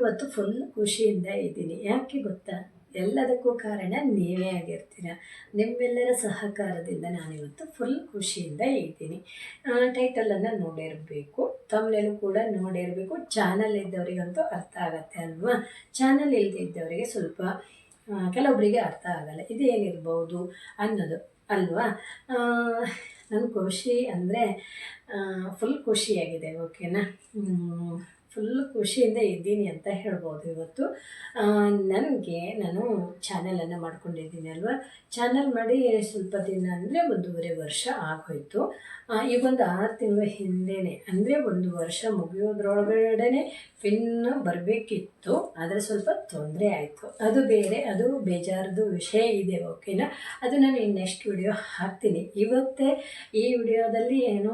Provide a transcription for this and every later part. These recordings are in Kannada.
ಇವತ್ತು ಫುಲ್ ಖುಷಿಯಿಂದ ಇದ್ದೀನಿ. ಯಾಕೆ ಗೊತ್ತಾ? ಎಲ್ಲದಕ್ಕೂ ಕಾರಣ ನೀವೇ ಆಗಿರ್ತೀರ. ನಿಮ್ಮೆಲ್ಲರ ಸಹಕಾರದಿಂದ ನಾನಿವತ್ತು ಫುಲ್ ಖುಷಿಯಿಂದ ಇದ್ದೀನಿ. ಟೈಟಲನ್ನು ನೋಡಿರಬೇಕು, ತಮ್ಮನೇಲೂ ಕೂಡ ನೋಡಿರಬೇಕು. ಚಾನಲ್ ಇದ್ದವರಿಗಂತೂ ಅರ್ಥ ಆಗತ್ತೆ ಅಲ್ವಾ? ಚಾನಲ್ ಇಲ್ಲದಿದ್ದವರಿಗೆ ಸ್ವಲ್ಪ ಕೆಲವೊಬ್ಬರಿಗೆ ಅರ್ಥ ಆಗಲ್ಲ, ಇದೇನಿರ್ಬೋದು ಅನ್ನೋದು ಅಲ್ವಾ? ನನ್ನ ಖುಷಿ ಅಂದರೆ ಫುಲ್ ಖುಷಿಯಾಗಿದೆ, ಓಕೆನಾ? ಫುಲ್ ಖುಷಿಯಿಂದ ಇದ್ದೀನಿ ಅಂತ ಹೇಳ್ಬೋದು. ಇವತ್ತು ನಾನು ಚಾನಲನ್ನು ಮಾಡ್ಕೊಂಡಿದ್ದೀನಿ ಅಲ್ವಾ? ಚಾನಲ್ ಮಾಡಿ ಸ್ವಲ್ಪ ದಿನ ಅಂದರೆ 1.5 ವರ್ಷ ಆಗೋಯ್ತು. ಈಗೊಂದು 6 ತಿಂಗಳ ಹಿಂದೆಯೇ, ಅಂದರೆ 1 ವರ್ಷ ಮುಗಿಯೋದ್ರೊಳಗಡೆ ಪಿನ್ ಬರಬೇಕಿತ್ತು, ಆದರೆ ಸ್ವಲ್ಪ ತೊಂದರೆ ಆಯಿತು. ಅದು ಬೇರೆ, ಅದು ಬೇಜಾರದು ವಿಷಯ ಇದೆ, ಓಕೆನಾ? ಅದು ನಾನು ನೆಕ್ಸ್ಟ್ ವಿಡಿಯೋ ಹಾಕ್ತೀನಿ. ಇವತ್ತೇ ಈ ವಿಡಿಯೋದಲ್ಲಿ ಏನೋ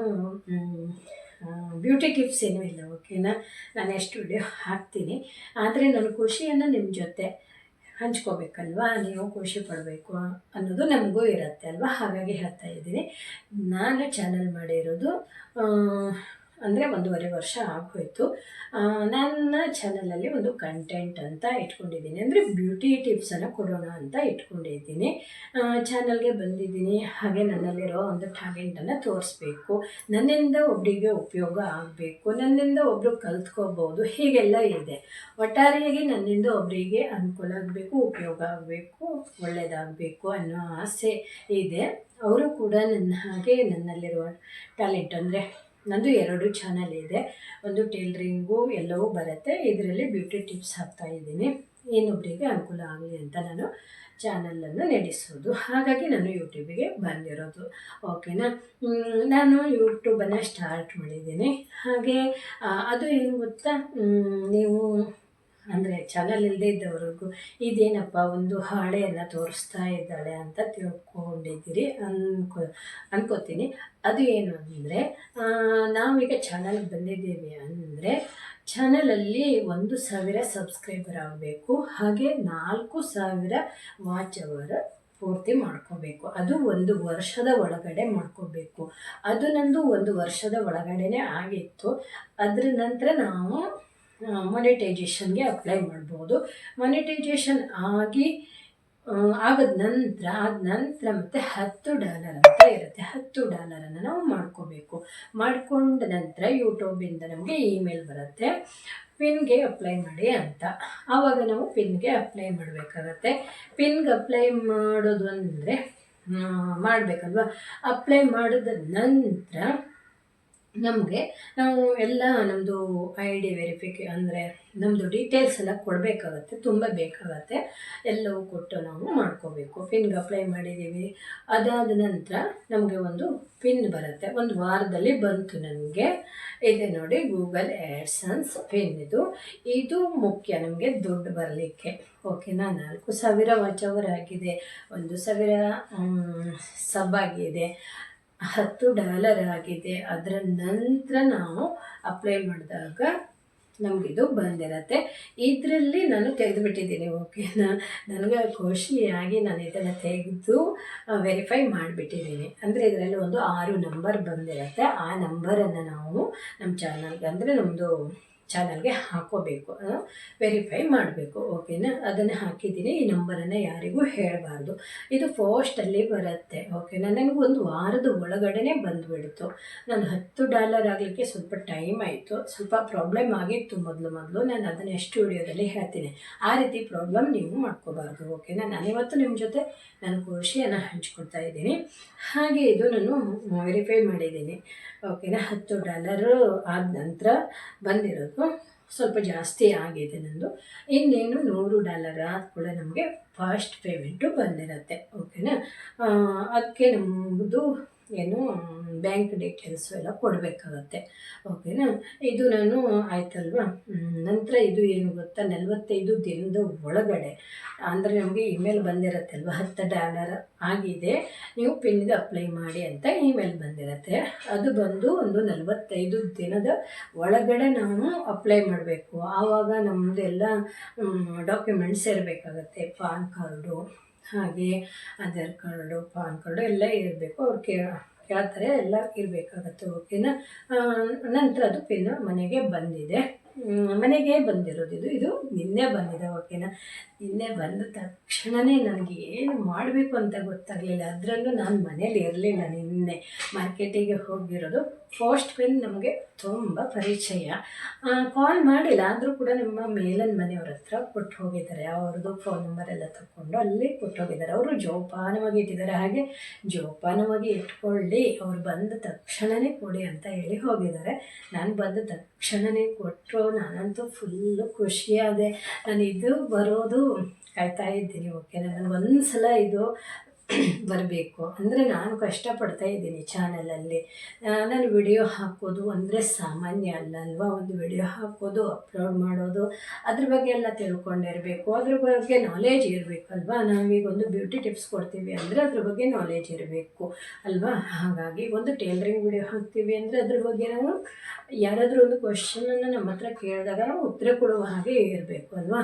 ಬ್ಯೂಟಿ ಟಿಪ್ಸ್ ಏನೂ ಇಲ್ಲ, ಓಕೆನಾ? ನಾನು ನೆಕ್ಸ್ಟ್ ವಿಡಿಯೋ ಹಾಕ್ತೀನಿ. ಆದರೆ ನನ್ನ ಖುಷಿಯನ್ನು ನಿಮ್ಮ ಜೊತೆ ಹಂಚ್ಕೋಬೇಕಲ್ವಾ? ನೀವು ಖುಷಿ ಪಡಬೇಕು ಅನ್ನೋದು ನಮಗೂ ಇರುತ್ತೆ ಅಲ್ವಾ? ಹಾಗಾಗಿ ಹೇಳ್ತಾ ಇದ್ದೀನಿ. ನಾನು ಚಾನಲ್ ಮಾಡಿರೋದು ಅಂದರೆ 1.5 ವರ್ಷ ಆಗೋಯ್ತು. ನನ್ನ ಚಾನಲಲ್ಲಿ ಒಂದು ಕಂಟೆಂಟ್ ಅಂತ ಇಟ್ಕೊಂಡಿದ್ದೀನಿ, ಅಂದರೆ ಬ್ಯೂಟಿ ಟಿಪ್ಸನ್ನು ಕೊಡೋಣ ಅಂತ ಇಟ್ಕೊಂಡಿದ್ದೀನಿ. ಚಾನಲ್ಗೆ ಬಂದಿದ್ದೀನಿ, ಹಾಗೆ ನನ್ನಲ್ಲಿರೋ ಒಂದು ಟ್ಯಾಲೆಂಟನ್ನು ತೋರಿಸ್ಬೇಕು, ನನ್ನಿಂದ ಒಬ್ಬರಿಗೆ ಉಪಯೋಗ ಆಗಬೇಕು, ನನ್ನಿಂದ ಒಬ್ಬರು ಕಲ್ತ್ಕೋಬೋದು, ಹೀಗೆಲ್ಲ ಇದೆ. ಒಟ್ಟಾರೆಯಾಗಿ ನನ್ನಿಂದ ಒಬ್ಬರಿಗೆ ಅನುಕೂಲ ಆಗಬೇಕು, ಉಪಯೋಗ ಆಗಬೇಕು, ಒಳ್ಳೆಯದಾಗಬೇಕು ಅನ್ನೋ ಆಸೆ ಇದೆ. ಅವರು ಕೂಡ ನನ್ನ ಹಾಗೆ ನನ್ನಲ್ಲಿರುವ ಟ್ಯಾಲೆಂಟ್, ಅಂದರೆ ನಂದು 2 ಚಾನಲ್ ಇದೆ. ಒಂದು ಟೈಲರಿಂಗು ಎಲ್ಲವೂ ಬರುತ್ತೆ, ಇದರಲ್ಲಿ ಬ್ಯೂಟಿ ಟಿಪ್ಸ್ ಹಾಕ್ತಾಯಿದ್ದೀನಿ. ಇನ್ನೊಬ್ಬರಿಗೆ ಅನುಕೂಲ ಆಗಲಿ ಅಂತ ನಾನು ಚಾನಲನ್ನು ನಡೆಸೋದು. ಹಾಗಾಗಿ ನಾನು ಯೂಟ್ಯೂಬಿಗೆ ಬಂದಿರೋದು, ಓಕೆನಾ? ನಾನು ಯೂಟ್ಯೂಬನ್ನು ಸ್ಟಾರ್ಟ್ ಮಾಡಿದ್ದೀನಿ. ಹಾಗೆ ಅದು ಏನು ಗೊತ್ತಾ, ನೀವು ಅಂದರೆ ಚಾನಲ್ ಇಲ್ಲದೇ ಇದ್ದವ್ರಿಗೂ ಇದೇನಪ್ಪ ಒಂದು ಹಾಳೆಯನ್ನು ತೋರಿಸ್ತಾ ಇದ್ದಾಳೆ ಅಂತ ತಿಳ್ಕೊಂಡಿದ್ದೀರಿ ಅನ್ಕೋತೀನಿ. ಅದು ಏನು ಅಂದರೆ, ನಾವೀಗ ಚಾನಲ್ಗೆ ಬಂದಿದ್ದೀವಿ ಅಂದರೆ ಚಾನಲಲ್ಲಿ 1,000 ಸಬ್ಸ್ಕ್ರೈಬರ್ ಆಗಬೇಕು, ಹಾಗೆ 4,000 ವಾಚ್ ಅವರ್ ಪೂರ್ತಿ ಮಾಡ್ಕೋಬೇಕು. ಅದು 1 ವರ್ಷದ ಒಳಗಡೆ ಮಾಡ್ಕೋಬೇಕು. ಅದು ನಂದು 1 ವರ್ಷದ ಒಳಗಡೆ ಆಗಿತ್ತು. ಅದರ ನಂತರ ನಾವು ಮೊನಿಟೈಜೇಷನ್ಗೆ ಅಪ್ಲೈ ಮಾಡ್ಬೋದು. ಮೊನಿಟೈಜೇಷನ್ ಆದ ನಂತರ ಮತ್ತು $10 ಅಂತ ಇರುತ್ತೆ. $10 ನಾವು ಮಾಡ್ಕೋಬೇಕು. ಮಾಡ್ಕೊಂಡ ನಂತರ ಯೂಟ್ಯೂಬಿಂದ ನಮಗೆ ಇಮೇಲ್ ಬರುತ್ತೆ, ಪಿನ್ಗೆ ಅಪ್ಲೈ ಮಾಡಿ ಅಂತ. ಆವಾಗ ನಾವು ಪಿನ್ಗೆ ಅಪ್ಲೈ ಮಾಡಬೇಕಾಗತ್ತೆ. ಪಿನ್ಗೆ ಅಪ್ಲೈ ಮಾಡೋದು ಅಂದರೆ ಮಾಡಬೇಕಲ್ವ? ಅಪ್ಲೈ ಮಾಡಿದ ನಂತರ ನಾವು ಎಲ್ಲ ನಮ್ಮದು ID ಅಂದರೆ ನಮ್ಮದು ಡೀಟೇಲ್ಸ್ ಎಲ್ಲ ಕೊಡಬೇಕಾಗತ್ತೆ, ತುಂಬ ಬೇಕಾಗತ್ತೆ. ಎಲ್ಲವೂ ಕೊಟ್ಟು ನಾವು ಮಾಡ್ಕೋಬೇಕು. ಪಿನ್ಗೆ ಅಪ್ಲೈ ಮಾಡಿದ್ದೀವಿ. ಅದಾದ ನಂತರ ನಮಗೆ ಒಂದು ಪಿನ್ ಬರುತ್ತೆ. 1 ವಾರದಲ್ಲಿ ಬಂತು ನನಗೆ. ಇದೆ ನೋಡಿ, ಗೂಗಲ್ ಆ್ಯಡ್ಸನ್ಸ್ ಪಿನ್. ಇದು ಮುಖ್ಯ ನಮಗೆ ದುಡ್ಡು ಬರಲಿಕ್ಕೆ, ಓಕೆನಾ? 4,000 ವಾಚ್ ಅವರ್ ಆಗಿದೆ, 1,000 ಸಬ್ ಆಗಿದೆ, $10 ಆಗಿದೆ. ಅದರ ನಂತರ ನಾವು ಅಪ್ಲೈ ಮಾಡಿದಾಗ ನಮಗಿದು ಬಂದಿರತ್ತೆ. ಇದರಲ್ಲಿ ನಾನು ತೆಗೆದುಬಿಟ್ಟಿದ್ದೀನಿ, ಓಕೆನಾ? ನನಗೆ ಖುಷಿಯಾಗಿ ನಾನು ಇದನ್ನು ತೆಗೆದು ವೆರಿಫೈ ಮಾಡಿಬಿಟ್ಟಿದ್ದೀನಿ. ಅಂದರೆ ಇದರಲ್ಲಿ ಒಂದು 6 ನಂಬರ್ ಬಂದಿರುತ್ತೆ. ಆ ನಂಬರನ್ನು ನಾವು ನಮ್ಮ ಚಾನಲ್ಗೆ, ಅಂದರೆ ನಮ್ಮದು ಚಾನಲ್ಗೆ ಹಾಕೋಬೇಕು, ವೆರಿಫೈ ಮಾಡಬೇಕು, ಓಕೆನಾ? ಅದನ್ನು ಹಾಕಿದ್ದೀನಿ. ಈ ನಂಬರನ್ನು ಯಾರಿಗೂ ಹೇಳಬಾರ್ದು. ಇದು ಪೋಸ್ಟಲ್ಲಿ ಬರುತ್ತೆ, ಓಕೆನಾ? ನನಗೆ 1 ವಾರದ ಒಳಗಡೆ ಬಂದುಬಿಡ್ತು. ನಾನು $10 ಆಗಲಿಕ್ಕೆ ಸ್ವಲ್ಪ ಟೈಮ್ ಆಯಿತು. ಸ್ವಲ್ಪ ಪ್ರಾಬ್ಲಮ್ ಆಗಿತ್ತು ಮೊದಲು. ನಾನು ಅದನ್ನು ನೆಕ್ಸ್ಟ್ ವಿಡಿಯೋದಲ್ಲಿ ಹೇಳ್ತೀನಿ. ಆ ರೀತಿ ಪ್ರಾಬ್ಲಮ್ ನೀವು ಮಾಡ್ಕೋಬಾರ್ದು, ಓಕೆನಾ? ನಾನಿವತ್ತು ನಿಮ್ಮ ಜೊತೆ ನನ್ನ ಖುಷಿಯನ್ನು ಹಂಚ್ಕೊಳ್ತಾ ಇದ್ದೀನಿ. ಹಾಗೆ ಇದು ನಾನು ವೆರಿಫೈ ಮಾಡಿದ್ದೀನಿ, ಓಕೆನಾ? $10 ಆದ ನಂತರ ಬಂದಿರೋದು ಸ್ವಲ್ಪ ಜಾಸ್ತಿ ಆಗಿದೆ ನಂದು. ಇನ್ನೇನು $100 ಕೂಡ ನಮಗೆ ಫಸ್ಟ್ ಪೇಮೆಂಟು ಬಂದಿರುತ್ತೆ, ಓಕೆನಾ? ಅದಕ್ಕೆ ನಮ್ಮದು ಏನು ಬ್ಯಾಂಕ್ ಡೀಟೇಲ್ಸು ಎಲ್ಲ ಕೊಡಬೇಕಾಗತ್ತೆ, ಓಕೆನಾ? ಇದು ನಾನು ಆಯ್ತಲ್ವಾ? ನಂತರ ಇದು ಏನು ಗೊತ್ತಾ, 45 ದಿನದ ಒಳಗಡೆ, ಅಂದರೆ ನಮಗೆ ಇಮೇಲ್ ಬಂದಿರುತ್ತೆ ಅಲ್ವಾ, $10 ಆಗಿದೆ, ನೀವು ಪಿನ್ಗೆ ಅಪ್ಲೈ ಮಾಡಿ ಅಂತ ಇಮೇಲ್ ಬಂದಿರುತ್ತೆ. ಅದು ಬಂದು ಒಂದು 45 ದಿನದ ಒಳಗಡೆ ನಾವು ಅಪ್ಲೈ ಮಾಡಬೇಕು. ಆವಾಗ ನಮ್ಮದೆಲ್ಲ ಡಾಕ್ಯುಮೆಂಟ್ಸ್ ಇರಬೇಕಾಗತ್ತೆ, ಪಾನ್ ಕಾರ್ಡು, ಹಾಗೆ ಆಧಾರ್ ಕಾರ್ಡು, ಪಾನ್ ಕಾರ್ಡು ಎಲ್ಲ ಇರಬೇಕು. ಅವ್ರು ಕೇಳ್ತಾರೆ, ಎಲ್ಲ ಇರಬೇಕಾಗತ್ತೆ, ಓಕೆನಾ? ನಂತರ ಅದು ಪಿನ್ ಮನೆಗೆ ಬಂದಿದೆ. ಮನೆಗೆ ಬಂದಿರೋದು ಇದು ನಿನ್ನೆ ಬಂದಿದೆ, ಓಕೆನಾ. ನಿನ್ನೆ ಬಂದ ತಕ್ಷಣವೇ ನನಗೆ ಏನು ಮಾಡಬೇಕು ಅಂತ ಗೊತ್ತಾಗಲಿಲ್ಲ. ಅದರಲ್ಲೂ ನಾನು ಮನೇಲಿ ಇರಲಿಲ್ಲ, ನಿನ್ನೆ ಮಾರ್ಕೆಟಿಗೆ ಹೋಗಿರೋದು. ಫಸ್ಟ್ ಪೆನ್ ನಮಗೆ ತುಂಬ ಪರಿಚಯ, ಕಾಲ್ ಮಾಡಿಲ್ಲ, ಆದರೂ ಕೂಡ ನಿಮ್ಮ ಮೇಲನ ಮನೆಯವ್ರ ಹತ್ರ ಕೊಟ್ಟು ಹೋಗಿದ್ದಾರೆ. ಅವ್ರದ್ದು ಫೋನ್ ನಂಬರ್ ಎಲ್ಲ ತಗೊಂಡು ಅಲ್ಲಿ ಕೊಟ್ಟು ಹೋಗಿದ್ದಾರೆ. ಅವರು ಜೋಪಾನವಾಗಿ ಇಟ್ಟಿದ್ದಾರೆ. ಹಾಗೆ ಜೋಪಾನವಾಗಿ ಇಟ್ಕೊಳ್ಳಿ, ಅವ್ರು ಬಂದ ತಕ್ಷಣವೇ ಕೊಡಿ ಅಂತ ಹೇಳಿ ಹೋಗಿದ್ದಾರೆ. ನಾನು ಬಂದ ತಕ್ಷಣವೇ ಕೊಟ್ಟರು. ನಾನಂತೂ ಫುಲ್ಲು ಖುಷಿಯಾದೆ. ನಾನು ಇದು ಬರೋದು ಕಾಯ್ತಾ ಇದ್ದೀನಿ, ಓಕೆನಾ. ನನಗೆ ಒಂದು ಸಲ ಇದು ಬರಬೇಕು ಅಂದರೆ ನಾನು ಕಷ್ಟಪಡ್ತಾ ಇದ್ದೀನಿ ಚಾನಲಲ್ಲಿ. ನಾನು ವಿಡಿಯೋ ಹಾಕೋದು ಅಂದರೆ ಸಾಮಾನ್ಯ ಅಲ್ಲ ಅಲ್ವಾ. ಒಂದು ವಿಡಿಯೋ ಹಾಕೋದು, ಅಪ್ಲೋಡ್ ಮಾಡೋದು, ಅದ್ರ ಬಗ್ಗೆ ಎಲ್ಲ ತಿಳ್ಕೊಂಡಿರಬೇಕು, ಅದ್ರ ಬಗ್ಗೆ ನಾಲೇಜ್ ಇರಬೇಕಲ್ವಾ. ನಾವೀಗ ಒಂದು ಬ್ಯೂಟಿ ಟಿಪ್ಸ್ ಕೊಡ್ತೀವಿ ಅಂದರೆ ಅದ್ರ ಬಗ್ಗೆ ನಾಲೇಜ್ ಇರಬೇಕು ಅಲ್ವಾ. ಹಾಗಾಗಿ ಒಂದು ಟೇಲರಿಂಗ್ ವಿಡಿಯೋ ಹಾಕ್ತೀವಿ ಅಂದರೆ ಅದ್ರ ಬಗ್ಗೆ ನಾವು ಯಾರಾದರೂ ಒಂದು ಕ್ವಶನನ್ನು ನಮ್ಮ ಹತ್ರ ಕೇಳಿದಾಗ ನಾವು ಉತ್ತರ ಕೊಡುವ ಹಾಗೆ ಇರಬೇಕು ಅಲ್ವಾ.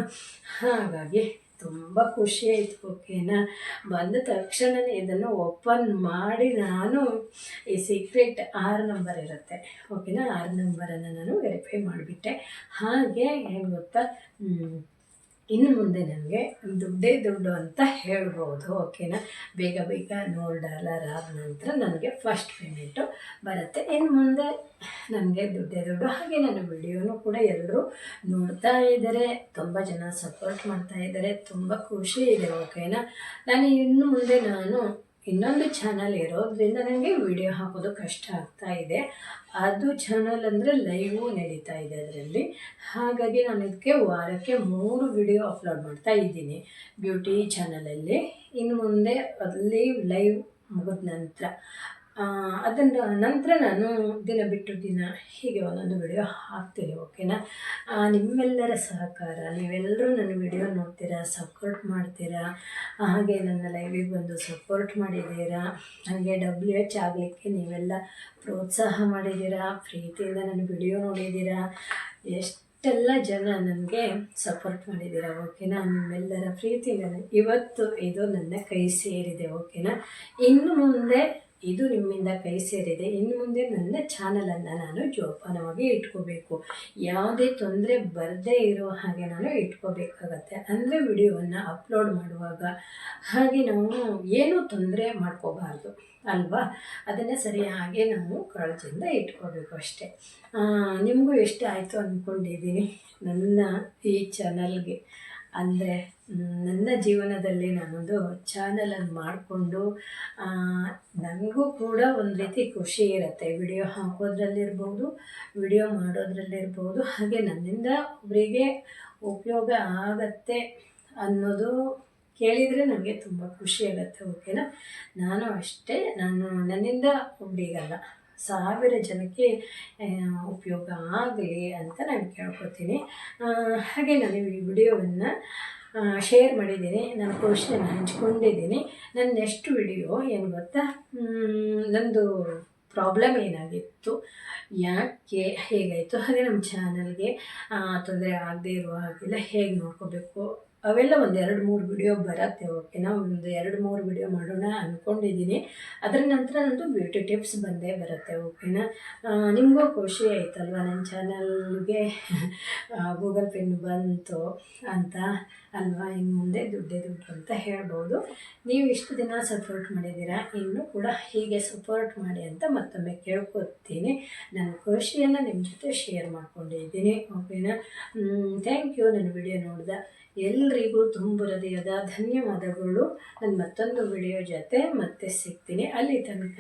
ಹಾಗಾಗಿ ತುಂಬ ಖುಷಿ ಆಯಿತು, ಓಕೆನಾ. ಬಂದ ತಕ್ಷಣವೇ ಇದನ್ನು ಓಪನ್ ಮಾಡಿ ನಾನು ಈ ಸೀಕ್ರೆಟ್ 6 ನಂಬರ್ ಇರುತ್ತೆ, ಓಕೆನಾ. 6 ನಂಬರನ್ನು ನಾನು ವೆರಿಫೈ ಮಾಡಿಬಿಟ್ಟೆ. ಹಾಗೆ ಏನು ಗೊತ್ತಾ, ಇನ್ನು ಮುಂದೆ ನನಗೆ ದುಡ್ಡೇ ದುಡ್ಡು ಅಂತ ಹೇಳ್ಬೋದು, ಓಕೆನಾ. ಬೇಗ ಬೇಗ $100 ಆದ ನಂತರ ನನಗೆ ಫಸ್ಟ್ ಪೇಮೆಂಟು ಬರುತ್ತೆ. ಇನ್ನು ಮುಂದೆ ನನಗೆ ದುಡ್ಡೇ ದುಡ್ಡು. ಹಾಗೆ ನನ್ನ ವಿಡಿಯೋನು ಕೂಡ ಎಲ್ಲರೂ ನೋಡ್ತಾ ಇದ್ದಾರೆ, ತುಂಬ ಜನ ಸಪೋರ್ಟ್ ಮಾಡ್ತಾ ಇದ್ದಾರೆ, ತುಂಬ ಖುಷಿ ಇದೆ, ಓಕೆನಾ. ಇನ್ನು ಮುಂದೆ ನಾನು ಇನ್ನೊಂದು ಚಾನಲ್ ಇರೋದ್ರಿಂದ ನನಗೆ ವಿಡಿಯೋ ಹಾಕೋದು ಕಷ್ಟ ಆಗ್ತಾ ಇದೆ. ಅದು ಚಾನಲ್ ಅಂದರೆ ಲೈವು ನಡೀತಾ ಇದೆ ಅದರಲ್ಲಿ. ಹಾಗಾಗಿ ನಾನು ಇದಕ್ಕೆ ವಾರಕ್ಕೆ 3 ವಿಡಿಯೋ ಅಪ್ಲೋಡ್ ಮಾಡ್ತಾ ಇದ್ದೀನಿ ಬ್ಯೂಟಿ ಚಾನಲಲ್ಲಿ. ಇನ್ನು ಮುಂದೆ ಅಲ್ಲಿ ಲೈವ್ ಮುಗಿದ ನಂತರ ಅದನ್ನು ನಂತರ ನಾನು ದಿನ ಬಿಟ್ಟು ದಿನ ಹೀಗೆ ಒಂದೊಂದು ವಿಡಿಯೋ ಹಾಕ್ತೀನಿ, ಓಕೆನಾ. ನಿಮ್ಮೆಲ್ಲರ ಸಹಕಾರ, ನೀವೆಲ್ಲರೂ ನನ್ನ ವಿಡಿಯೋ ನೋಡ್ತೀರಾ, ಸಪೋರ್ಟ್ ಮಾಡ್ತೀರಾ. ಹಾಗೆ ನನ್ನ ಲೈವಿಗೆ ಬಂದು ಸಪೋರ್ಟ್ ಮಾಡಿದ್ದೀರಾ. ಹಾಗೆ WH ಆಗಲಿಕ್ಕೆ ನೀವೆಲ್ಲ ಪ್ರೋತ್ಸಾಹ ಮಾಡಿದ್ದೀರಾ, ಪ್ರೀತಿಯಿಂದ ನನ್ನ ವಿಡಿಯೋ ನೋಡಿದ್ದೀರಾ. ಎಷ್ಟೆಲ್ಲ ಜನ ನನಗೆ ಸಪೋರ್ಟ್ ಮಾಡಿದ್ದೀರಾ, ಓಕೆನಾ. ನಿಮ್ಮೆಲ್ಲರ ಪ್ರೀತಿ ಇವತ್ತು ಇದು ನನ್ನ ಕೈ ಸೇರಿದೆ, ಓಕೆನಾ. ಇನ್ನು ಮುಂದೆ ಇದು ನಿಮ್ಮಿಂದ ಕೈ ಸೇರಿದೆ. ಇನ್ನು ಮುಂದೆ ನನ್ನ ಚಾನಲನ್ನು ನಾನು ಜೋಪಾನವಾಗಿ ಇಟ್ಕೋಬೇಕು, ಯಾವುದೇ ತೊಂದರೆ ಬರದೇ ಇರೋ ಹಾಗೆ ನಾನು ಇಟ್ಕೋಬೇಕಾಗತ್ತೆ. ಅಂದರೆ ವಿಡಿಯೋವನ್ನು ಅಪ್ಲೋಡ್ ಮಾಡುವಾಗ ಹಾಗೆ ನಾವು ಏನೂ ತೊಂದರೆ ಮಾಡ್ಕೋಬಾರ್ದು ಅಲ್ವಾ. ಅದನ್ನು ಸರಿಯಾಗಿ ನಾವು ಕಾಳಜಿಯಿಂದ ಇಟ್ಕೋಬೇಕು ಅಷ್ಟೇ. ನಿಮಗೂ ಇಷ್ಟ ಆಯಿತು ಅಂದ್ಕೊಂಡಿದ್ದೀನಿ ನನ್ನ ಈ ಚಾನಲ್ಗೆ. ಅಂದರೆ ನನ್ನ ಜೀವನದಲ್ಲಿ ನಾನೊಂದು ಚಾನಲನ್ನು ಮಾಡಿಕೊಂಡು ನನಗೂ ಕೂಡ ಒಂದು ರೀತಿ ಖುಷಿ ಇರುತ್ತೆ. ವಿಡಿಯೋ ಹಾಕೋದ್ರಲ್ಲಿರ್ಬೋದು, ವಿಡಿಯೋ ಮಾಡೋದ್ರಲ್ಲಿರ್ಬೋದು. ಹಾಗೆ ನನ್ನಿಂದ ಒಬ್ಬರಿಗೆ ಉಪಯೋಗ ಆಗತ್ತೆ ಅನ್ನೋದು ಕೇಳಿದರೆ ನನಗೆ ತುಂಬ ಖುಷಿಯಾಗತ್ತೆ, ಓಕೆನಾ. ನಾನು ಅಷ್ಟೇ, ನನ್ನಿಂದ ಒಬ್ಬರಿಗಲ್ಲ 1000 ಜನಕ್ಕೆ ಉಪಯೋಗ ಆಗಲಿ ಅಂತ ನಾನು ಕೇಳ್ಕೊತೀನಿ. ಹಾಗೆ ನಾನು ಈ ವಿಡಿಯೋವನ್ನು ಶೇರ್ ಮಾಡಿದ್ದೀನಿ, ನನ್ನ ಖುಷಿಯನ್ನು ಹಂಚ್ಕೊಂಡಿದ್ದೀನಿ. ನನ್ನ ನೆಕ್ಸ್ಟ್ ವಿಡಿಯೋ ಏನು ಗೊತ್ತಾ, ನಂದು ಪ್ರಾಬ್ಲಮ್ ಏನಾಗಿತ್ತು, ಯಾಕೆ ಹೇಗಾಯಿತು, ಹಾಗೆ ನಮ್ಮ ಚಾನಲ್ಗೆ ತೊಂದರೆ ಆಗದೆ ಇರುವ ಹಾಗೆಲ್ಲ ಹೇಗೆ ನೋಡ್ಕೋಬೇಕು ಅವೆಲ್ಲ ಒಂದು 2-3 ವಿಡಿಯೋ ಬರುತ್ತೆ, ಓಕೆನಾ. ಒಂದು 2-3 ವಿಡಿಯೋ ಮಾಡೋಣ ಅಂದ್ಕೊಂಡಿದ್ದೀನಿ. ಅದರ ನಂತರ ನಂದು ಬ್ಯೂಟಿ ಟಿಪ್ಸ್ ಬಂದೇ ಬರುತ್ತೆ, ಓಕೆನಾ. ನಿಮಗೂ ಖುಷಿ ಆಯ್ತಲ್ವ, ನನ್ನ ಚಾನಲ್ಗೆ ಗೂಗಲ್ ಪಿನ್ ಬಂತು ಅಂತ ಅಲ್ವಾ. ಇನ್ನು ಮುಂದೆ ದುಡ್ಡೇ ದುಡ್ಡು ಅಂತ ಹೇಳ್ಬೋದು. ನೀವು ಇಷ್ಟು ದಿನ ಸಪೋರ್ಟ್ ಮಾಡಿದ್ದೀರಾ, ಇನ್ನೂ ಕೂಡ ಹೀಗೆ ಸಪೋರ್ಟ್ ಮಾಡಿ ಅಂತ ಮತ್ತೊಮ್ಮೆ ಕೇಳ್ಕೊತೀನಿ. ನನ್ನ ಖುಷಿಯನ್ನು ನಿಮ್ಮ ಜೊತೆ ಶೇರ್ ಮಾಡ್ಕೊಂಡಿದ್ದೀನಿ, ಓಕೆನಾ. Thank you. ನನ್ನ ವಿಡಿಯೋ ನೋಡಿದ ಎಲ್ರಿಗೂ ತುಂಬ ಹೃದಯದ ಧನ್ಯವಾದಗಳು. ನಾನು ಮತ್ತೊಂದು ವಿಡಿಯೋ ಜೊತೆ ಮತ್ತೆ ಸಿಗ್ತೀನಿ. ಅಲ್ಲಿ ತನಕ